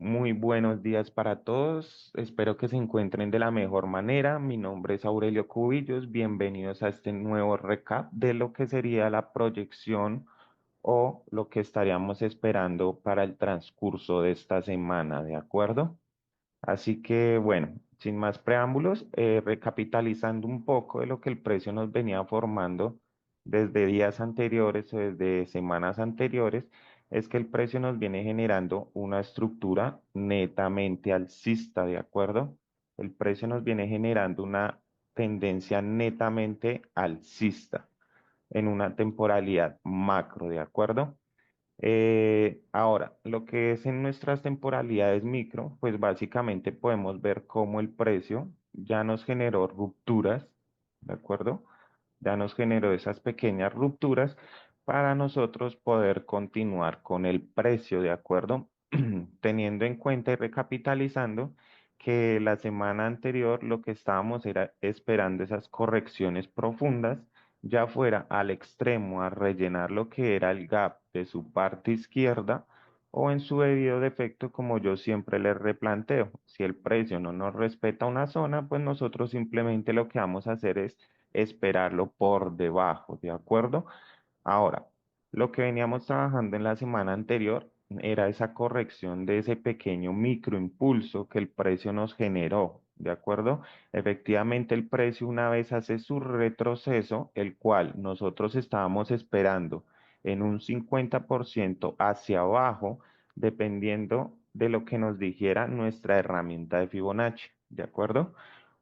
Muy buenos días para todos. Espero que se encuentren de la mejor manera. Mi nombre es Aurelio Cubillos. Bienvenidos a este nuevo recap de lo que sería la proyección o lo que estaríamos esperando para el transcurso de esta semana, ¿de acuerdo? Así que bueno, sin más preámbulos, recapitalizando un poco de lo que el precio nos venía formando desde días anteriores o desde semanas anteriores, es que el precio nos viene generando una estructura netamente alcista, ¿de acuerdo? El precio nos viene generando una tendencia netamente alcista en una temporalidad macro, ¿de acuerdo? Ahora, lo que es en nuestras temporalidades micro, pues básicamente podemos ver cómo el precio ya nos generó rupturas, ¿de acuerdo? Ya nos generó esas pequeñas rupturas para nosotros poder continuar con el precio, ¿de acuerdo? Teniendo en cuenta y recapitalizando que la semana anterior lo que estábamos era esperando esas correcciones profundas, ya fuera al extremo a rellenar lo que era el gap de su parte izquierda o en su debido defecto, como yo siempre les replanteo. Si el precio no nos respeta una zona, pues nosotros simplemente lo que vamos a hacer es esperarlo por debajo, ¿de acuerdo? Ahora, lo que veníamos trabajando en la semana anterior era esa corrección de ese pequeño microimpulso que el precio nos generó, ¿de acuerdo? Efectivamente, el precio una vez hace su retroceso, el cual nosotros estábamos esperando en un 50% hacia abajo, dependiendo de lo que nos dijera nuestra herramienta de Fibonacci, ¿de acuerdo?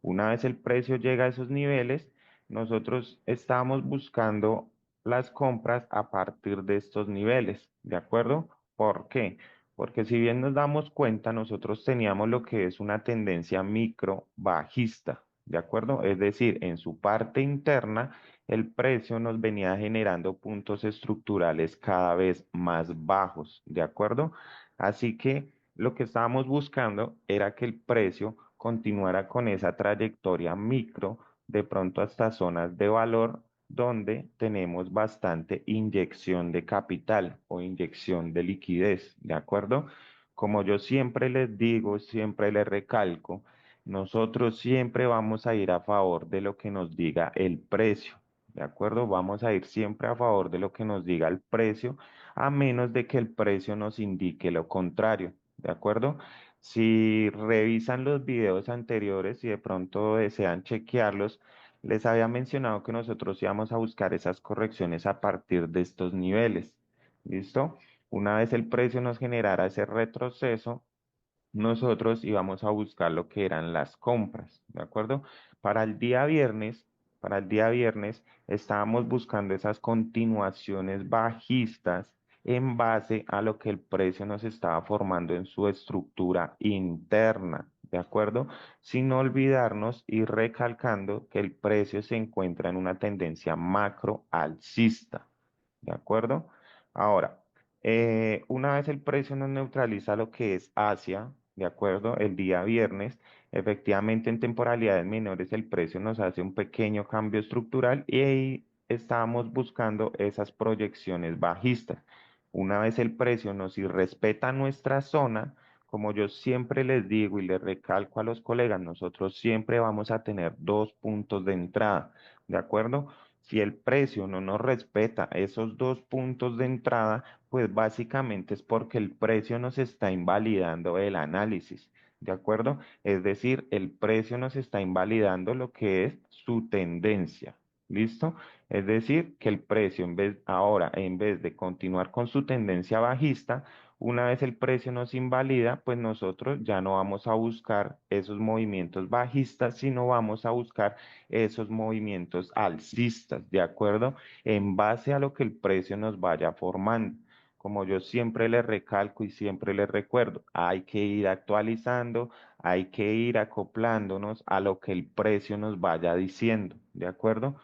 Una vez el precio llega a esos niveles, nosotros estábamos buscando las compras a partir de estos niveles, ¿de acuerdo? ¿Por qué? Porque si bien nos damos cuenta, nosotros teníamos lo que es una tendencia micro bajista, ¿de acuerdo? Es decir, en su parte interna, el precio nos venía generando puntos estructurales cada vez más bajos, ¿de acuerdo? Así que lo que estábamos buscando era que el precio continuara con esa trayectoria micro, de pronto hasta zonas de valor donde tenemos bastante inyección de capital o inyección de liquidez, ¿de acuerdo? Como yo siempre les digo, siempre les recalco, nosotros siempre vamos a ir a favor de lo que nos diga el precio, ¿de acuerdo? Vamos a ir siempre a favor de lo que nos diga el precio, a menos de que el precio nos indique lo contrario, ¿de acuerdo? Si revisan los videos anteriores y de pronto desean chequearlos, les había mencionado que nosotros íbamos a buscar esas correcciones a partir de estos niveles. ¿Listo? Una vez el precio nos generara ese retroceso, nosotros íbamos a buscar lo que eran las compras, ¿de acuerdo? Para el día viernes, para el día viernes estábamos buscando esas continuaciones bajistas en base a lo que el precio nos estaba formando en su estructura interna, ¿de acuerdo? Sin olvidarnos y recalcando que el precio se encuentra en una tendencia macro alcista, ¿de acuerdo? Ahora, una vez el precio nos neutraliza lo que es Asia, ¿de acuerdo? El día viernes, efectivamente en temporalidades menores el precio nos hace un pequeño cambio estructural y ahí estábamos buscando esas proyecciones bajistas. Una vez el precio nos irrespeta nuestra zona, como yo siempre les digo y les recalco a los colegas, nosotros siempre vamos a tener dos puntos de entrada, ¿de acuerdo? Si el precio no nos respeta esos dos puntos de entrada, pues básicamente es porque el precio nos está invalidando el análisis, ¿de acuerdo? Es decir, el precio nos está invalidando lo que es su tendencia, ¿listo? Es decir, que el precio ahora, en vez de continuar con su tendencia bajista, una vez el precio nos invalida, pues nosotros ya no vamos a buscar esos movimientos bajistas, sino vamos a buscar esos movimientos alcistas, ¿de acuerdo? En base a lo que el precio nos vaya formando. Como yo siempre le recalco y siempre le recuerdo, hay que ir actualizando, hay que ir acoplándonos a lo que el precio nos vaya diciendo, ¿de acuerdo?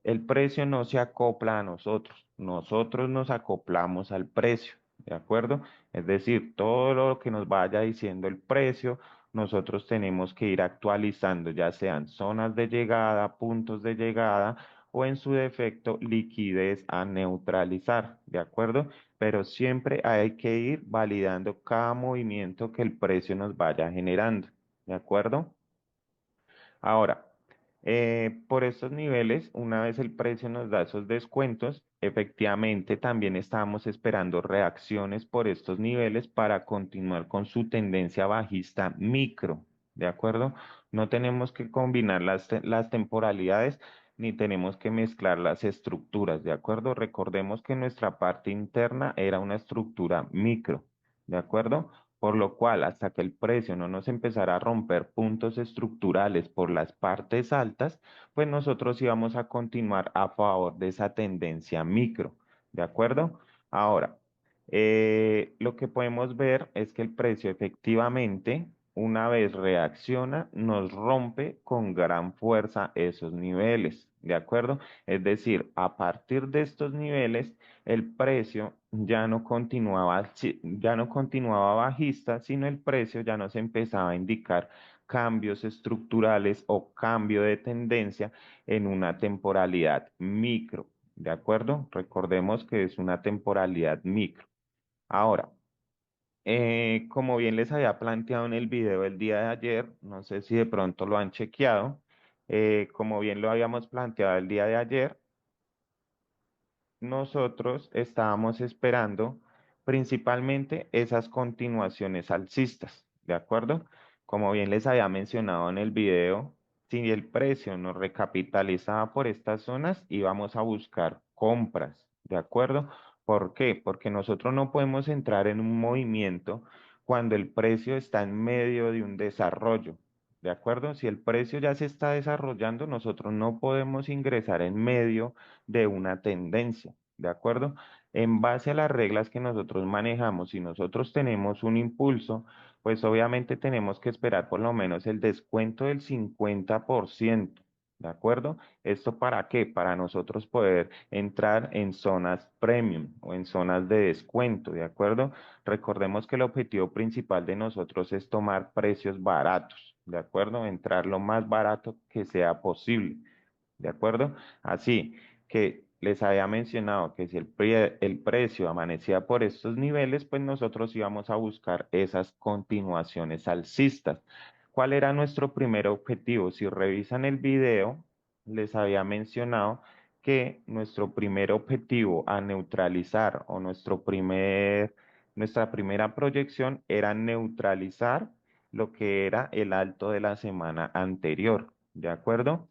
El precio no se acopla a nosotros nos acoplamos al precio, ¿de acuerdo? Es decir, todo lo que nos vaya diciendo el precio, nosotros tenemos que ir actualizando, ya sean zonas de llegada, puntos de llegada o en su defecto liquidez a neutralizar, ¿de acuerdo? Pero siempre hay que ir validando cada movimiento que el precio nos vaya generando, ¿de acuerdo? Ahora, por estos niveles, una vez el precio nos da esos descuentos, efectivamente también estábamos esperando reacciones por estos niveles para continuar con su tendencia bajista micro, ¿de acuerdo? No tenemos que combinar las temporalidades ni tenemos que mezclar las estructuras, ¿de acuerdo? Recordemos que nuestra parte interna era una estructura micro, ¿de acuerdo? Por lo cual, hasta que el precio no nos empezara a romper puntos estructurales por las partes altas, pues nosotros íbamos a continuar a favor de esa tendencia micro, ¿de acuerdo? Ahora, lo que podemos ver es que el precio efectivamente, una vez reacciona, nos rompe con gran fuerza esos niveles, ¿de acuerdo? Es decir, a partir de estos niveles, el precio ya no continuaba bajista, sino el precio ya nos empezaba a indicar cambios estructurales o cambio de tendencia en una temporalidad micro, ¿de acuerdo? Recordemos que es una temporalidad micro. Ahora, como bien les había planteado en el video del día de ayer, no sé si de pronto lo han chequeado, como bien lo habíamos planteado el día de ayer, nosotros estábamos esperando principalmente esas continuaciones alcistas, ¿de acuerdo? Como bien les había mencionado en el video, si el precio nos recapitalizaba por estas zonas, íbamos a buscar compras, ¿de acuerdo? ¿Por qué? Porque nosotros no podemos entrar en un movimiento cuando el precio está en medio de un desarrollo. ¿De acuerdo? Si el precio ya se está desarrollando, nosotros no podemos ingresar en medio de una tendencia, ¿de acuerdo? En base a las reglas que nosotros manejamos, si nosotros tenemos un impulso, pues obviamente tenemos que esperar por lo menos el descuento del 50%, ¿de acuerdo? ¿Esto para qué? Para nosotros poder entrar en zonas premium o en zonas de descuento, ¿de acuerdo? Recordemos que el objetivo principal de nosotros es tomar precios baratos, ¿de acuerdo? Entrar lo más barato que sea posible. ¿De acuerdo? Así que les había mencionado que si el precio amanecía por estos niveles, pues nosotros íbamos a buscar esas continuaciones alcistas. ¿Cuál era nuestro primer objetivo? Si revisan el video, les había mencionado que nuestro primer objetivo a neutralizar o nuestra primera proyección era neutralizar lo que era el alto de la semana anterior. ¿De acuerdo?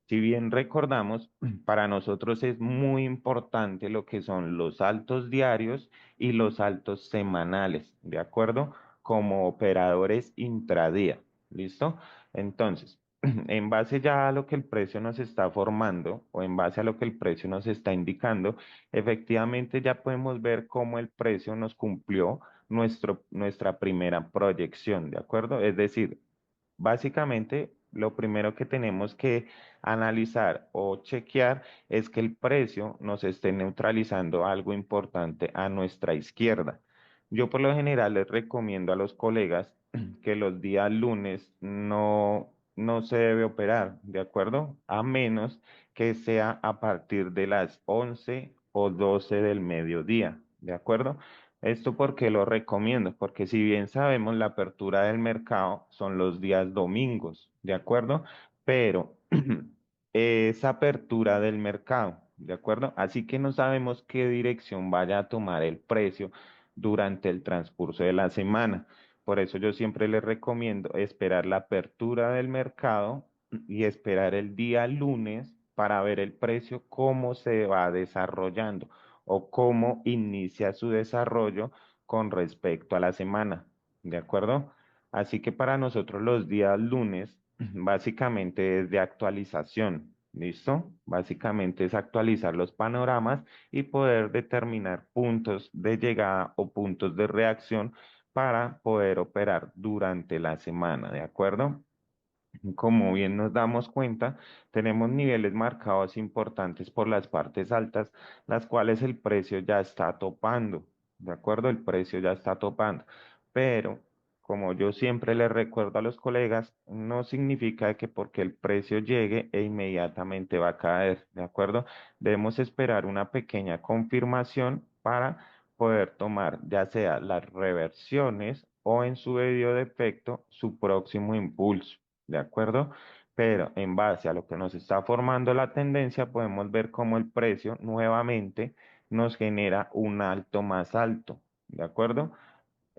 Si bien recordamos, para nosotros es muy importante lo que son los altos diarios y los altos semanales, ¿de acuerdo? Como operadores intradía, ¿listo? Entonces, en base ya a lo que el precio nos está formando o en base a lo que el precio nos está indicando, efectivamente ya podemos ver cómo el precio nos cumplió nuestra primera proyección, ¿de acuerdo? Es decir, básicamente, lo primero que tenemos que analizar o chequear es que el precio nos esté neutralizando algo importante a nuestra izquierda. Yo por lo general les recomiendo a los colegas que los días lunes no se debe operar, ¿de acuerdo? A menos que sea a partir de las 11 o 12 del mediodía, ¿de acuerdo? ¿Esto por qué lo recomiendo? Porque si bien sabemos, la apertura del mercado son los días domingos, ¿de acuerdo? Pero esa apertura del mercado, ¿de acuerdo? Así que no sabemos qué dirección vaya a tomar el precio durante el transcurso de la semana. Por eso yo siempre les recomiendo esperar la apertura del mercado y esperar el día lunes para ver el precio, cómo se va desarrollando o cómo inicia su desarrollo con respecto a la semana, ¿de acuerdo? Así que para nosotros los días lunes básicamente es de actualización, ¿listo? Básicamente es actualizar los panoramas y poder determinar puntos de llegada o puntos de reacción para poder operar durante la semana, ¿de acuerdo? Como bien nos damos cuenta, tenemos niveles marcados importantes por las partes altas, las cuales el precio ya está topando, ¿de acuerdo? El precio ya está topando, pero como yo siempre les recuerdo a los colegas, no significa que porque el precio llegue e inmediatamente va a caer, ¿de acuerdo? Debemos esperar una pequeña confirmación para poder tomar ya sea las reversiones o en su debido defecto su próximo impulso, ¿de acuerdo? Pero en base a lo que nos está formando la tendencia, podemos ver cómo el precio nuevamente nos genera un alto más alto, ¿de acuerdo?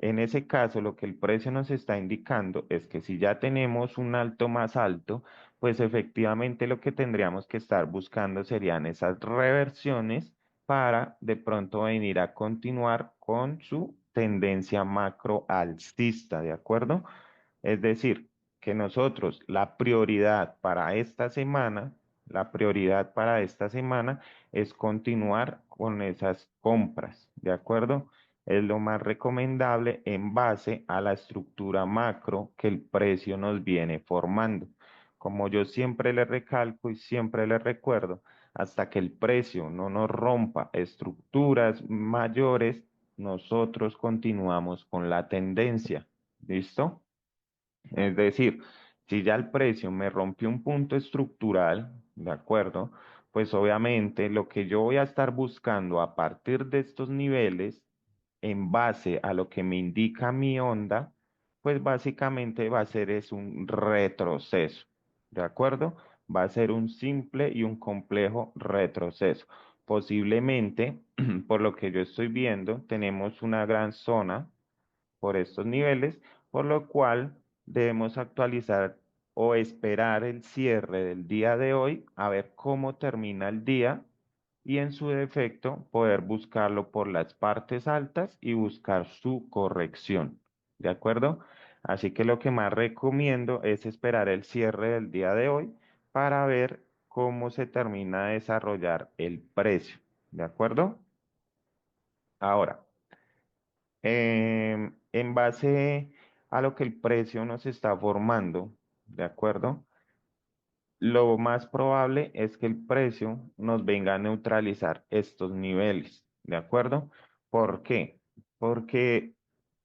En ese caso, lo que el precio nos está indicando es que si ya tenemos un alto más alto, pues efectivamente lo que tendríamos que estar buscando serían esas reversiones para de pronto venir a continuar con su tendencia macro alcista, ¿de acuerdo? Es decir, que nosotros la prioridad para esta semana es continuar con esas compras, ¿de acuerdo? Es lo más recomendable en base a la estructura macro que el precio nos viene formando. Como yo siempre le recalco y siempre le recuerdo, hasta que el precio no nos rompa estructuras mayores, nosotros continuamos con la tendencia. ¿Listo? Es decir, si ya el precio me rompió un punto estructural, ¿de acuerdo? Pues obviamente lo que yo voy a estar buscando a partir de estos niveles, en base a lo que me indica mi onda, pues básicamente va a ser es un retroceso, ¿de acuerdo? Va a ser un simple y un complejo retroceso. Posiblemente, por lo que yo estoy viendo, tenemos una gran zona por estos niveles, por lo cual debemos actualizar o esperar el cierre del día de hoy a ver cómo termina el día y en su defecto poder buscarlo por las partes altas y buscar su corrección. ¿De acuerdo? Así que lo que más recomiendo es esperar el cierre del día de hoy para ver cómo se termina de desarrollar el precio. ¿De acuerdo? Ahora. En base a lo que el precio nos está formando, ¿de acuerdo? Lo más probable es que el precio nos venga a neutralizar estos niveles, ¿de acuerdo? ¿Por qué? Porque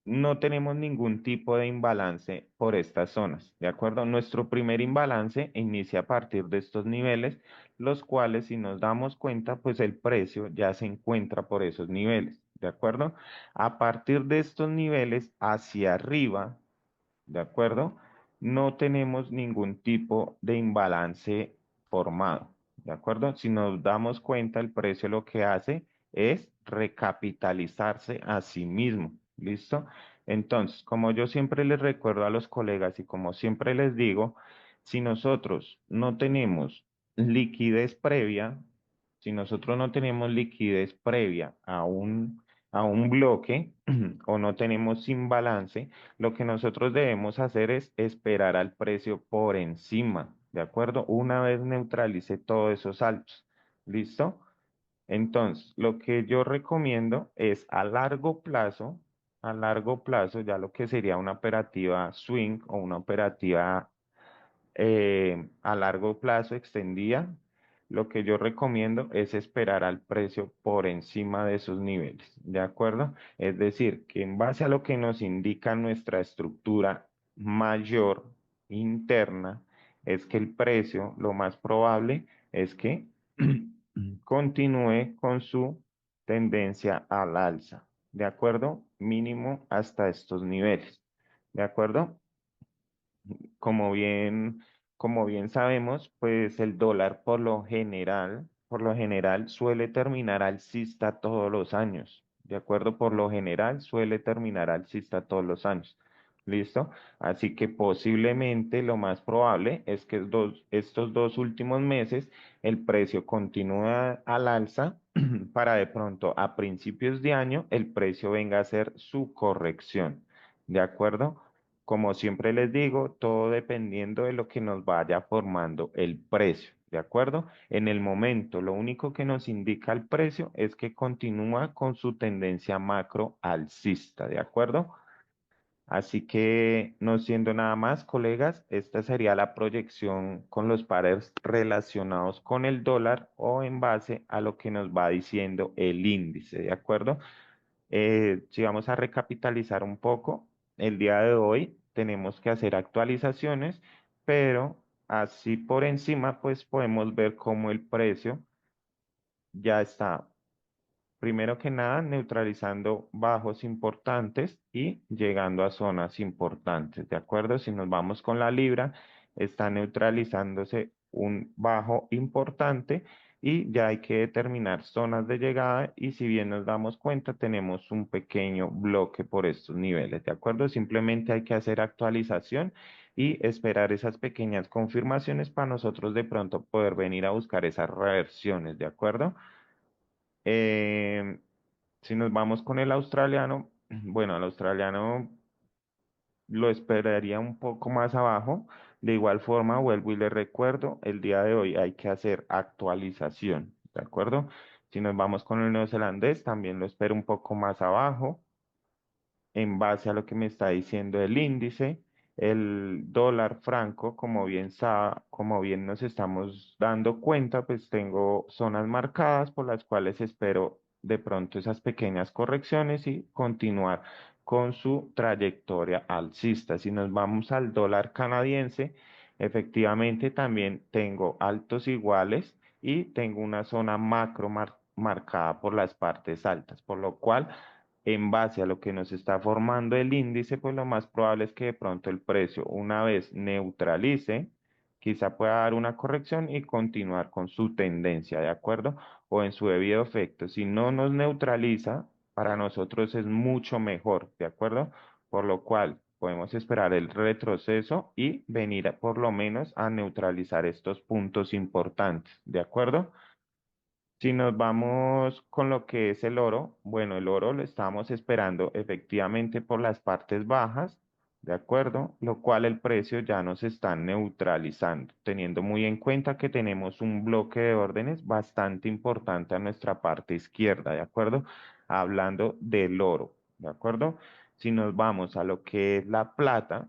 no tenemos ningún tipo de imbalance por estas zonas, ¿de acuerdo? Nuestro primer imbalance inicia a partir de estos niveles, los cuales, si nos damos cuenta, pues el precio ya se encuentra por esos niveles, ¿de acuerdo? A partir de estos niveles hacia arriba, ¿de acuerdo? No tenemos ningún tipo de imbalance formado, ¿de acuerdo? Si nos damos cuenta, el precio lo que hace es recapitalizarse a sí mismo, ¿listo? Entonces, como yo siempre les recuerdo a los colegas y como siempre les digo, si nosotros no tenemos liquidez previa, si nosotros no tenemos liquidez previa a un bloque o no tenemos imbalance, lo que nosotros debemos hacer es esperar al precio por encima, ¿de acuerdo? Una vez neutralice todos esos saltos. ¿Listo? Entonces, lo que yo recomiendo es a largo plazo, ya lo que sería una operativa swing o una operativa a largo plazo extendida, lo que yo recomiendo es esperar al precio por encima de esos niveles, ¿de acuerdo? Es decir, que en base a lo que nos indica nuestra estructura mayor interna, es que el precio, lo más probable es que continúe con su tendencia al alza, ¿de acuerdo? Mínimo hasta estos niveles, ¿de acuerdo? Como bien, como bien sabemos, pues el dólar por lo general suele terminar alcista todos los años. ¿De acuerdo? Por lo general suele terminar alcista todos los años. ¿Listo? Así que posiblemente lo más probable es que estos dos últimos meses el precio continúe al alza para de pronto a principios de año el precio venga a hacer su corrección. ¿De acuerdo? Como siempre les digo, todo dependiendo de lo que nos vaya formando el precio, ¿de acuerdo? En el momento, lo único que nos indica el precio es que continúa con su tendencia macro alcista, ¿de acuerdo? Así que, no siendo nada más, colegas, esta sería la proyección con los pares relacionados con el dólar o en base a lo que nos va diciendo el índice, ¿de acuerdo? Si vamos a recapitalizar un poco. el día de hoy tenemos que hacer actualizaciones, pero así por encima, pues podemos ver cómo el precio ya está. Primero que nada, neutralizando bajos importantes y llegando a zonas importantes, ¿de acuerdo? Si nos vamos con la libra, está neutralizándose un bajo importante y ya hay que determinar zonas de llegada y si bien nos damos cuenta, tenemos un pequeño bloque por estos niveles, ¿de acuerdo? Simplemente hay que hacer actualización y esperar esas pequeñas confirmaciones para nosotros de pronto poder venir a buscar esas reversiones, ¿de acuerdo? Eh, si nos vamos con el australiano, bueno, el australiano lo esperaría un poco más abajo. De igual forma, vuelvo y le recuerdo, el día de hoy hay que hacer actualización, ¿de acuerdo? Si nos vamos con el neozelandés, también lo espero un poco más abajo en base a lo que me está diciendo el índice, el dólar franco, como bien nos estamos dando cuenta, pues tengo zonas marcadas por las cuales espero de pronto esas pequeñas correcciones y continuar con su trayectoria alcista. Si nos vamos al dólar canadiense, efectivamente también tengo altos iguales y tengo una zona macro marcada por las partes altas, por lo cual en base a lo que nos está formando el índice, pues lo más probable es que de pronto el precio, una vez neutralice, quizá pueda dar una corrección y continuar con su tendencia, ¿de acuerdo? O en su debido efecto. Si no nos neutraliza, para nosotros es mucho mejor, ¿de acuerdo? Por lo cual podemos esperar el retroceso y venir por lo menos a neutralizar estos puntos importantes, ¿de acuerdo? Si nos vamos con lo que es el oro, bueno, el oro lo estamos esperando efectivamente por las partes bajas, ¿de acuerdo? Lo cual el precio ya nos está neutralizando, teniendo muy en cuenta que tenemos un bloque de órdenes bastante importante a nuestra parte izquierda, ¿de acuerdo? Hablando del oro, ¿de acuerdo? Si nos vamos a lo que es la plata,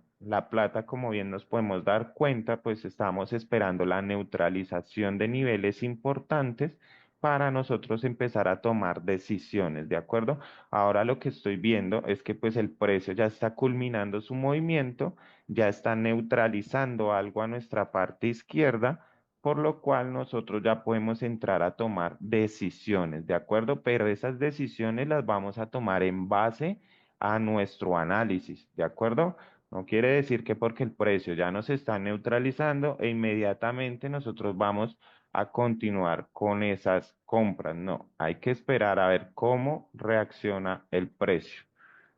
como bien nos podemos dar cuenta, pues estamos esperando la neutralización de niveles importantes para nosotros empezar a tomar decisiones, ¿de acuerdo? Ahora lo que estoy viendo es que pues el precio ya está culminando su movimiento, ya está neutralizando algo a nuestra parte izquierda, por lo cual nosotros ya podemos entrar a tomar decisiones, ¿de acuerdo? Pero esas decisiones las vamos a tomar en base a nuestro análisis, ¿de acuerdo? No quiere decir que porque el precio ya nos está neutralizando e inmediatamente nosotros vamos a continuar con esas compras. No, hay que esperar a ver cómo reacciona el precio.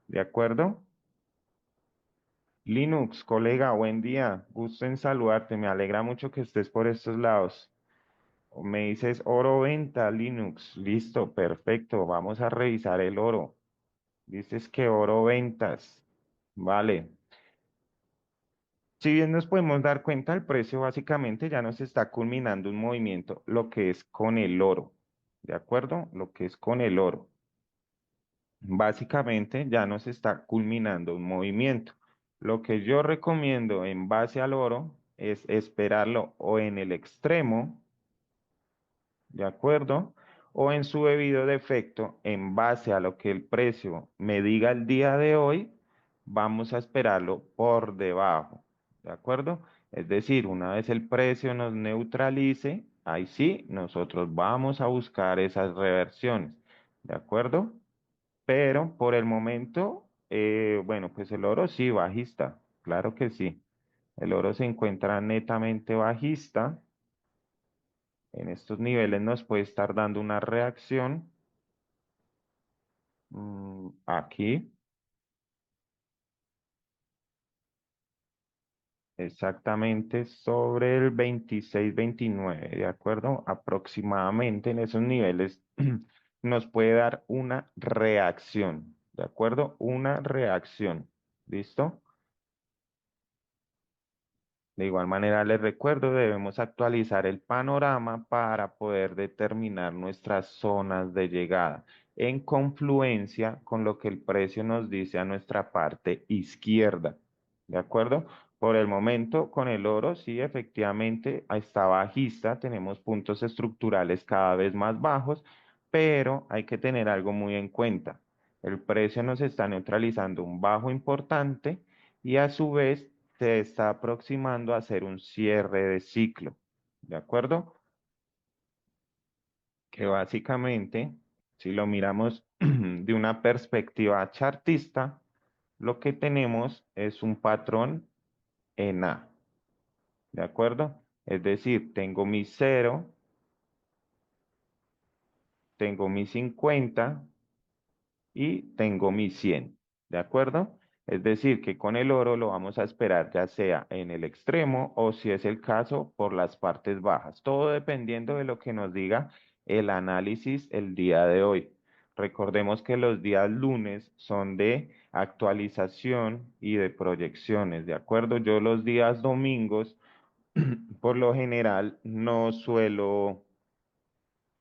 ¿De acuerdo? Linux, colega, buen día. Gusto en saludarte. Me alegra mucho que estés por estos lados. Me dices oro venta, Linux. Listo, perfecto. Vamos a revisar el oro. Dices que oro ventas. Vale. Si bien nos podemos dar cuenta, el precio básicamente ya nos está culminando un movimiento, lo que es con el oro, ¿de acuerdo? Lo que es con el oro. Básicamente ya nos está culminando un movimiento. Lo que yo recomiendo en base al oro es esperarlo o en el extremo, ¿de acuerdo? O en su debido defecto, en base a lo que el precio me diga el día de hoy, vamos a esperarlo por debajo, ¿de acuerdo? Es decir, una vez el precio nos neutralice, ahí sí, nosotros vamos a buscar esas reversiones, ¿de acuerdo? Pero por el momento, bueno, pues el oro sí, bajista, claro que sí. El oro se encuentra netamente bajista. En estos niveles nos puede estar dando una reacción aquí, exactamente sobre el 26-29, ¿de acuerdo? Aproximadamente en esos niveles nos puede dar una reacción, ¿de acuerdo? Una reacción, ¿listo? De igual manera, les recuerdo, debemos actualizar el panorama para poder determinar nuestras zonas de llegada en confluencia con lo que el precio nos dice a nuestra parte izquierda. ¿De acuerdo? Por el momento, con el oro, sí, efectivamente, está bajista, tenemos puntos estructurales cada vez más bajos, pero hay que tener algo muy en cuenta. El precio nos está neutralizando un bajo importante y a su vez se está aproximando a hacer un cierre de ciclo. ¿De acuerdo? Que básicamente, si lo miramos de una perspectiva chartista, lo que tenemos es un patrón en A. ¿De acuerdo? Es decir, tengo mi 0, tengo mi 50 y tengo mi 100, ¿de acuerdo? Es decir, que con el oro lo vamos a esperar ya sea en el extremo o si es el caso por las partes bajas, todo dependiendo de lo que nos diga el análisis el día de hoy. Recordemos que los días lunes son de actualización y de proyecciones, ¿de acuerdo? Yo los días domingos, por lo general, no suelo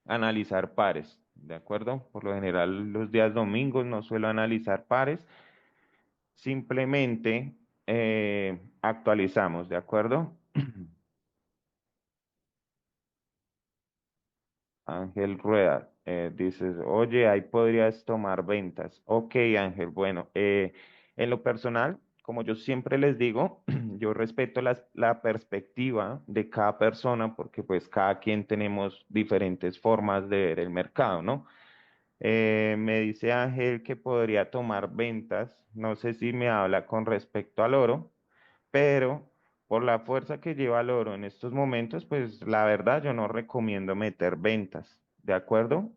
analizar pares, ¿de acuerdo? Por lo general, los días domingos no suelo analizar pares, simplemente actualizamos, ¿de acuerdo? Ángel Rueda, dices, oye, ahí podrías tomar ventas. Ok, Ángel, bueno, en lo personal, como yo siempre les digo, yo respeto la perspectiva de cada persona porque pues cada quien tenemos diferentes formas de ver el mercado, ¿no? Me dice Ángel que podría tomar ventas. No sé si me habla con respecto al oro, pero por la fuerza que lleva el oro en estos momentos, pues la verdad yo no recomiendo meter ventas, ¿de acuerdo?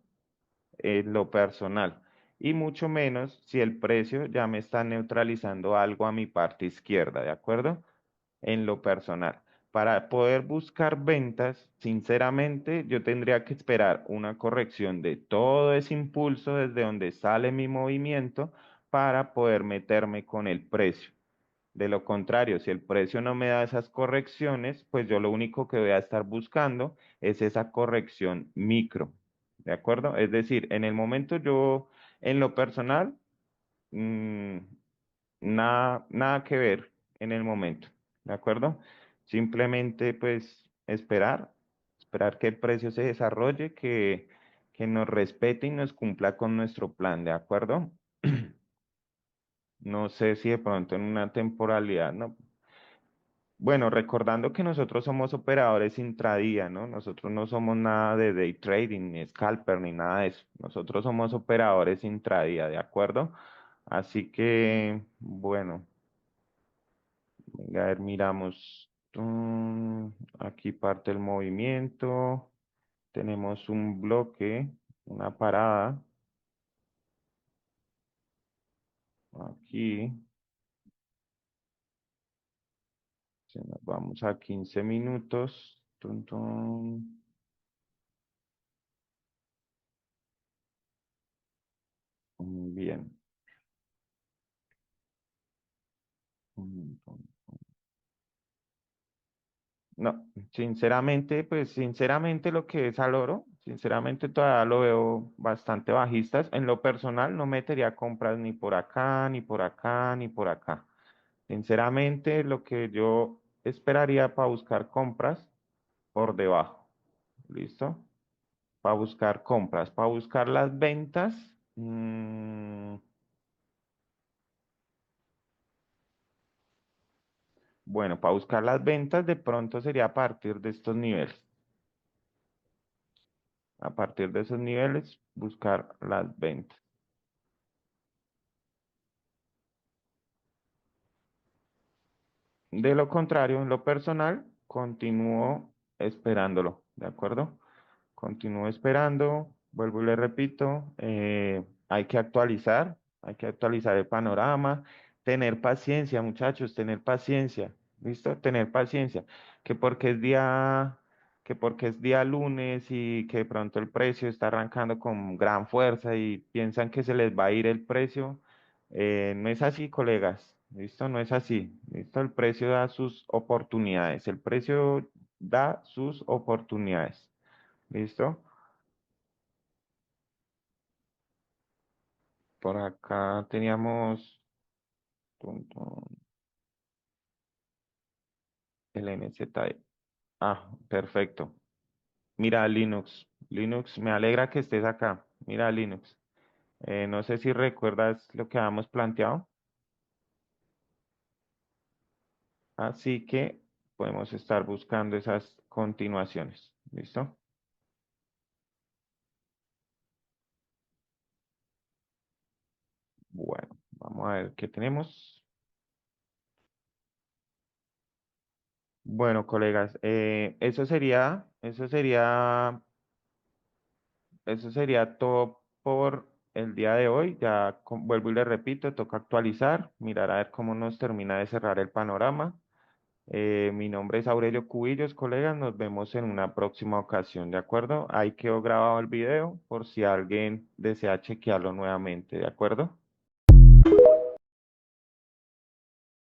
En lo personal. Y mucho menos si el precio ya me está neutralizando algo a mi parte izquierda, ¿de acuerdo? En lo personal. Para poder buscar ventas, sinceramente, yo tendría que esperar una corrección de todo ese impulso desde donde sale mi movimiento para poder meterme con el precio. De lo contrario, si el precio no me da esas correcciones, pues yo lo único que voy a estar buscando es esa corrección micro. ¿De acuerdo? Es decir, en el momento yo, en lo personal, mm, nada que ver en el momento, ¿de acuerdo? Simplemente pues esperar que el precio se desarrolle, que nos respete y nos cumpla con nuestro plan, ¿de acuerdo? No sé si de pronto en una temporalidad, ¿no? Bueno, recordando que nosotros somos operadores intradía, ¿no? Nosotros no somos nada de day trading, ni scalper, ni nada de eso. Nosotros somos operadores intradía, ¿de acuerdo? Así que, bueno. Venga, a ver, miramos. Aquí parte el movimiento. Tenemos un bloque, una parada. Aquí. Si nos vamos a 15 minutos. Bien. No, sinceramente, pues sinceramente lo que es al oro, sinceramente todavía lo veo bastante bajistas. En lo personal no metería compras ni por acá, ni por acá, ni por acá. Sinceramente, lo que yo esperaría para buscar compras por debajo. ¿Listo? Para buscar compras, para buscar las ventas. Bueno, para buscar las ventas de pronto sería a partir de estos niveles. A partir de esos niveles, buscar las ventas. De lo contrario, en lo personal, continúo esperándolo, ¿de acuerdo? Continúo esperando, vuelvo y le repito, hay que actualizar el panorama, tener paciencia, muchachos, tener paciencia, ¿listo? Tener paciencia, que porque es día, que porque es día lunes y que de pronto el precio está arrancando con gran fuerza y piensan que se les va a ir el precio, no es así, colegas, ¿listo? No es así, ¿listo? El precio da sus oportunidades, el precio da sus oportunidades. ¿Listo? Por acá teníamos tun, el NZE. Ah, perfecto. Mira, Linux. Linux, me alegra que estés acá. Mira, Linux. No sé si recuerdas lo que habíamos planteado, así que podemos estar buscando esas continuaciones. ¿Listo? Bueno, vamos a ver qué tenemos. Bueno, colegas, eso sería todo por el día de hoy. Ya vuelvo y le repito, toca actualizar, mirar a ver cómo nos termina de cerrar el panorama. Mi nombre es Aurelio Cubillos, colegas. Nos vemos en una próxima ocasión, ¿de acuerdo? Ahí quedó grabado el video por si alguien desea chequearlo nuevamente, ¿de acuerdo?